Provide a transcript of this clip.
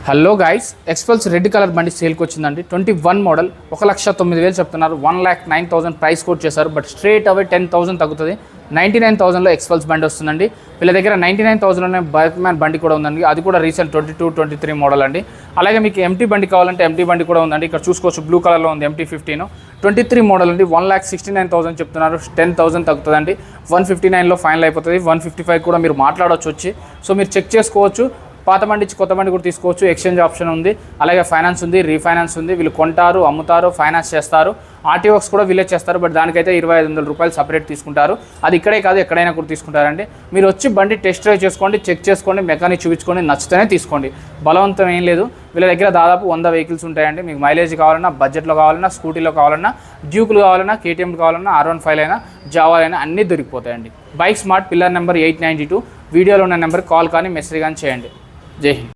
Hello guys, ఎక్స్పల్స్ red colour బండి సేల్కి వచ్చిందండి. 21 మోడల్ 1,09,000 చెప్తున్నారు. 1,09,000 ప్రైస్ కోట్ చేశారు. బట్ స్ట్రేట్ అవే 10,000 తగ్గుతుంది. 99,000లో ఎక్స్పల్స్ బండి వస్తుందండి. వీళ్ళ దగ్గర 99,000లోనే బైక్ మ్యాన్ బండి కూడా ఉందండి. అది కూడా రీసెంట్ 22-23 మోడల్ అండి. అలాగే మీకు ఎంటీ బండి కావాలంటే ఎంటీ బండి కూడా ఉందండి. ఇక్కడ చూసుకోవచ్చు, బ్లూ కలర్లో ఉంది MT-15 23 మోడల్ అండి. 1,69,000 చెప్తున్నారు. 10,000 తగ్గుతుందండి. 159లో ఫైనల్ అయిపోతుంది. 155 కూడా మీరు మాట్లాడవచ్చు వచ్చి. సో మీరు చెక్ చేసుకోవచ్చు. పాత బండి ఇచ్చి కొత్త బండి కూడా తీసుకోవచ్చు. ఎక్స్చేంజ్ ఆప్షన్ ఉంది. అలాగే ఫైనాన్స్ ఉంది, రీఫైనాన్స్ ఉంది. వీళ్ళు కొంటారు, అమ్ముతారు, ఫైనాన్స్ చేస్తారు. ఆర్టీఓక్స్ కూడా వీళ్ళే చేస్తారు. బట్ దానికైతే 2,500 రూపాయలు సపరేట్ తీసుకుంటారు. అది ఇక్కడే కాదు, ఎక్కడైనా కూడా తీసుకుంటారండి. మీరు వచ్చి బండి టెస్ట్ డ్రైవ్ చేసుకోండి, చెక్ చేసుకోండి, మెకానిక్ చూపించుకోండి, నచ్చితేనే తీసుకోండి. బలవంతం ఏం లేదు. వీళ్ళ దగ్గర దాదాపు 100 వెహికల్స్ ఉంటాయండి. మీకు మైలేజ్ కావాలన్నా, బడ్జెట్లో కావాలన్నా, స్కూటీలో కావాలన్నా, డ్యూకులు కావాలన్నా, KTM కావాలన్నా, R15 అయినా, జావా అయినా అన్నీ దొరికిపోతాయండి. Bike smart, pillar number 892. వీడియోలో ఉన్న నెంబర్ కాల్ కానీ మెసేజ్ కానీ చేయండి. జై హింద్.